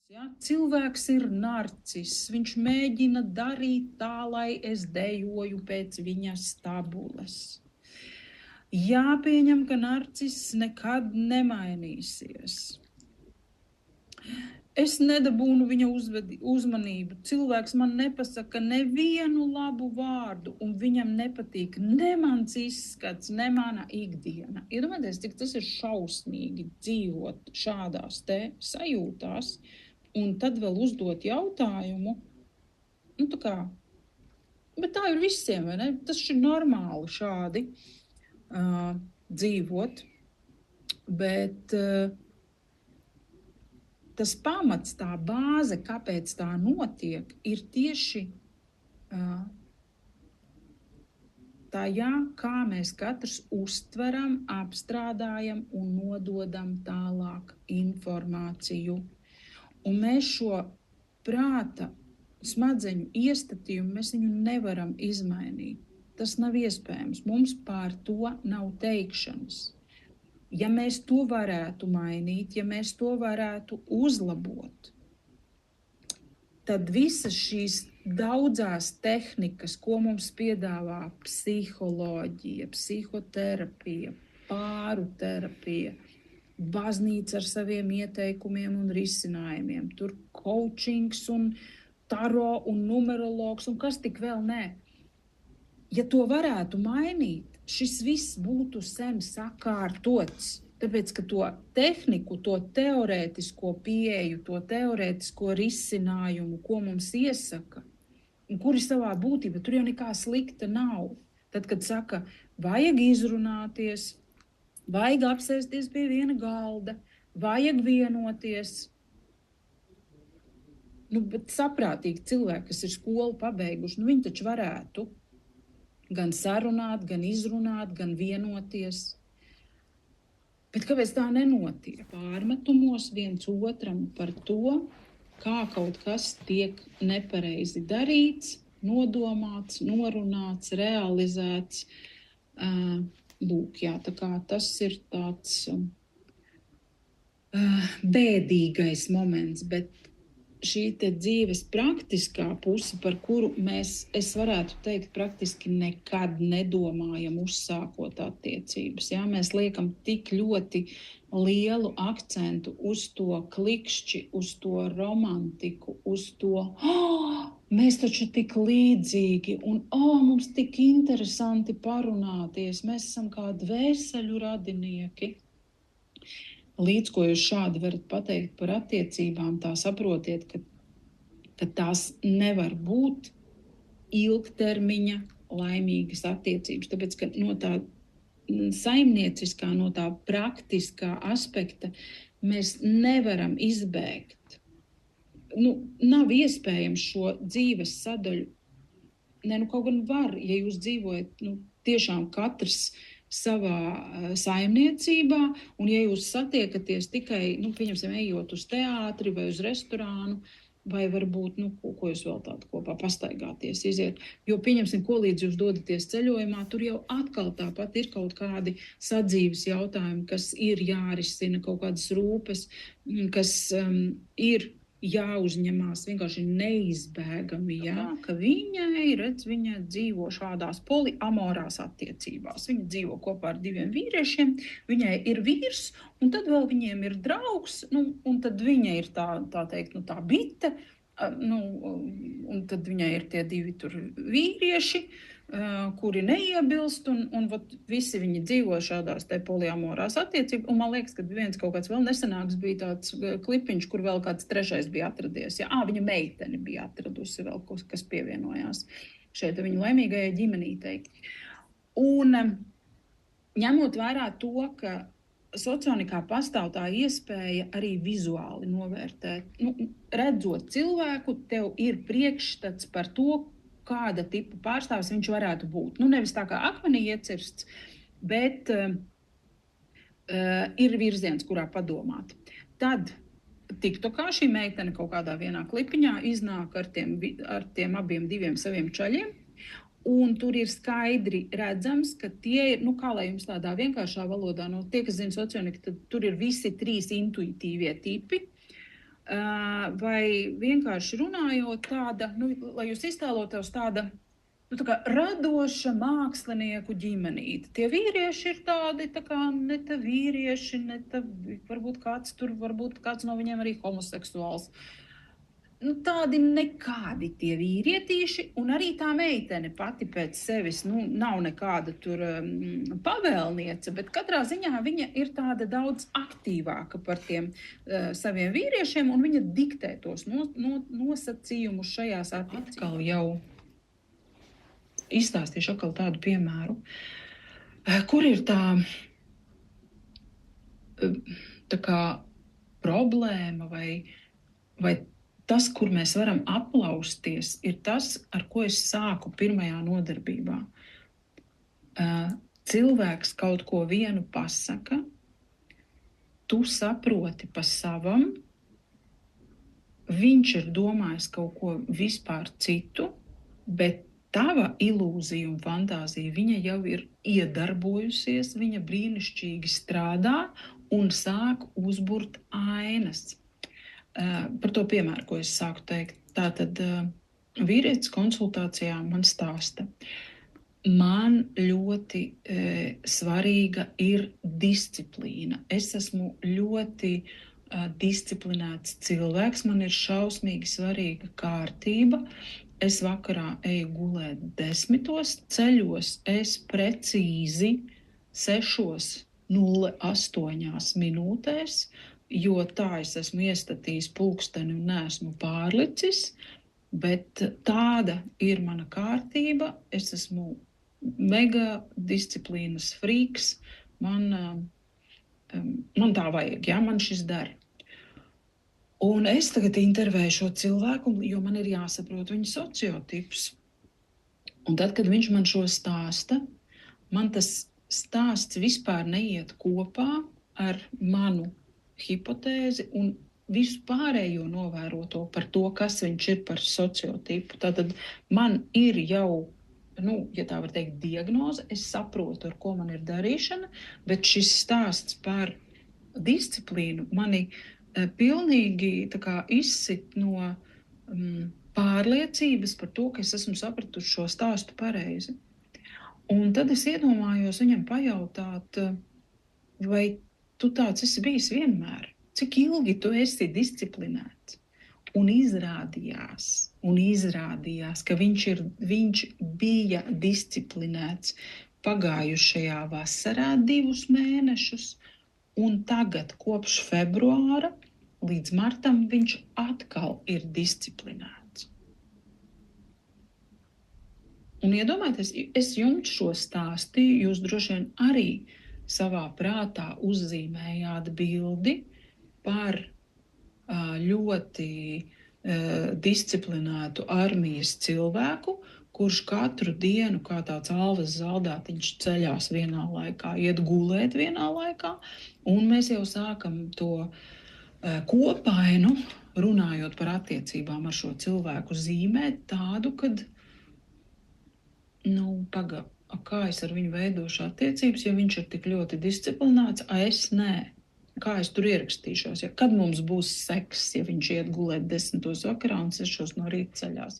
Ja? Cilvēks ir narcis, viņš mēģina darīt tā, lai es dejoju pēc viņa stabules. Jāpieņem, ka narcis nekad nemainīsies. Es nedabūnu viņa uzmanību. Cilvēks man nepasaka nevienu labu vārdu, un viņam nepatīk ne mans izskats, ne mana ikdiena. Iedomājieties, cik tas ir šausmīgi dzīvot šādās te sajūtās, un tad vēl uzdot jautājumu, nu tā kā, bet tā ir visiem, vai ne? Tas ir normāli šādi dzīvot, bet tas pamats, tā bāze, kāpēc tā notiek, ir tieši tajā, kā mēs katrs uztveram, apstrādājam un nododam tālāk informāciju. Un mēs šo prāta smadzeņu iestatījumu, mēs viņu nevaram izmainīt. Tas nav iespējams. Mums pār to nav teikšanas. Ja mēs to varētu mainīt, ja mēs to varētu uzlabot, tad visas šīs daudzās tehnikas, ko mums piedāvā psiholoģija, psihoterapija, pāru terapija, baznīca ar saviem ieteikumiem un risinājumiem, tur coachings un taro un numerologs un kas tik vēl nē. Ja to varētu mainīt, šis viss būtu sen sakārtots, tāpēc, ka to tehniku, to teorētisko pieeju, to teorētisko risinājumu, ko mums iesaka, un kuri savā būtībā, tur jau nekā slikta nav. Tad, kad saka, vajag izrunāties, vajag apsēsties pie viena galda, vajag vienoties, bet saprātīgi cilvēki, kas ir skolu pabeiguši, viņi taču varētu gan sarunāt, gan izrunāt, gan vienoties. Bet kāpēc tā nenotiek? Pārmetumos viens otram par to, kā kaut kas tiek nepareizi darīts, nodomāts, norunāts, realizēts. Lūk, jā, tā kā tas ir tāds bēdīgais moments, bet šī te dzīves praktiskā puse, par kuru es varētu teikt, praktiski nekad nedomājam uzsākot attiecības. Ja? Mēs liekam tik ļoti lielu akcentu uz to klikšķi, uz to romantiku, uz to, mēs taču tik līdzīgi un mums tik interesanti parunāties, mēs esam kā dvēseļu radinieki. Līdz ko jūs šādi varat pateikt par attiecībām, tā saprotiet, ka tās nevar būt ilgtermiņa laimīgas attiecības. Tāpēc, ka no tā saimnieciskā, no tā praktiskā aspekta mēs nevaram izbēgt. Nav iespējams šo dzīves sadaļu. Kaut gan var, ja jūs dzīvojat tiešām katrs savā saimniecībā, un ja jūs satiekaties tikai, pieņemsim, ejot uz teātri vai uz restorānu, vai varbūt, ko jūs vēl tādu kopā pastaigāties, iziet, jo, pieņemsim, ko līdz jūs dodaties ceļojumā, tur jau atkal tāpat ir kaut kādi sadzīves jautājumi, kas ir jārisina, kaut kādas rūpes, kas ir jāuzņemās vienkārši neizbēgami, ja? Ka viņa dzīvo šādās poliamorās attiecībās. Viņa dzīvo kopā ar 2 vīriešiem, viņai ir vīrs, un tad vēl viņiem ir draugs, un tad viņa ir tā teikt, tā bite, un tad viņai ir tie 2 tur vīrieši, kuri neiebilst, un visi viņi dzīvo šādās te poliamorās attiecībās. Un man liekas, ka viens kaut kāds vēl nesenāks bija tāds klipiņš, kur vēl kāds 3. bija atradies. Ja? Viņa meiteni bija atradusi vēl, kas pievienojās šeit viņa laimīgajai ģimenītei. Un ņemot vērā to, ka socionikā pastāv tā iespēja arī vizuāli novērtēt. Redzot cilvēku, tev ir priekšstats par to, kāda tipa pārstāvis viņš varētu būt. Nevis tā kā akmenī iecirsts, bet ir virziens, kurā padomāt. Tad TikTokā šī meitene kaut kādā vienā klipiņā iznāk ar tiem abiem 2 saviem čaļiem, un tur ir skaidri redzams, ka tie ir, kā lai jums tādā vienkāršā valodā, tie, kas zina socioniku, tad tur ir visi 3 intuitīvie tipi. vai vienkārši runājot tāda, lai jūs iztēlotos tāda, tā kā radoša mākslinieku ģimenīte. Tie vīrieši ir tādi, tā kā ne tā vīrieši, varbūt kāds no viņiem arī homoseksuāls. Tādi nekādi tie vīrietīši, un arī tā meitene pati pēc sevis nav nekāda tur pavēlniece, bet katrā ziņā viņa ir tāda daudz aktīvāka par tiem saviem vīriešiem, un viņa diktē tos nosacījumus šajās attiecībās. Atkal jau izstāstīšu atkal tādu piemēru, kur ir tā kā problēma vai tas, kur mēs varam aplausties, ir tas, ar ko es sāku pirmajā nodarbībā. Cilvēks kaut ko vienu pasaka, tu saproti pa savam, viņš ir domājis kaut ko vispār citu, bet tava ilūzija un fantāzija, viņa jau ir iedarbojusies, viņa brīnišķīgi strādā un sāk uzburt ainas. Par to piemēru, ko es sāku teikt. Tātad vīrietis konsultācijā man stāsta. Man ļoti svarīga ir disciplīna. Es esmu ļoti disciplinēts cilvēks, man ir šausmīgi svarīga kārtība. Es vakarā eju gulēt 10, ceļos es precīzi 6:08 minūtēs, jo tā es esmu iestatījis pulksteni un neesmu pārlicis, bet tāda ir mana kārtība. Es esmu mega disciplīnas frīks, man tā vajag, ja, man šis der. Un es tagad intervēju šo cilvēku, jo man ir jāsaprot viņa sociotips. Un tad, kad viņš man šo stāsta, man tas stāsts vispār neiet kopā ar manu hipotēzi un visu pārējo novēroto par to, kas viņš ir par sociotipu. Tātad man ir jau, ja tā var teikt, diagnoze, es saprotu, ar ko man ir darīšana, bet šis stāsts par disciplīnu mani pilnīgi tā kā izsit no pārliecības par to, ka es esmu sapratusi šo stāstu pareizi. Un tad es iedomājos viņam pajautāt, vai tu tāds esi bijis vienmēr? Cik ilgi tu esi disciplinēts? Un izrādījās, ka viņš bija disciplinēts pagājušajā vasarā 2 mēnešus, un tagad kopš februāra līdz martam viņš atkal ir disciplinēts. Un iedomājieties, es jums šo stāstīju, jūs droši vien arī savā prātā uzzīmējāt bildi par ļoti disciplinētu armijas cilvēku, kurš katru dienu, kā tāds alvas zaldātiņš, ceļās vienā laikā, iet gulēt vienā laikā, un mēs jau sākam to kopainu, runājot par attiecībām ar šo cilvēku, zīmēt tādu, kad kā es ar viņu veidošu attiecības, ja viņš ir tik ļoti disciplinēts, es nē. Kā es tur ierakstīšos, kad mums būs seks, ja viņš iet gulēt 10 vakarā un 6 no rīta ceļās.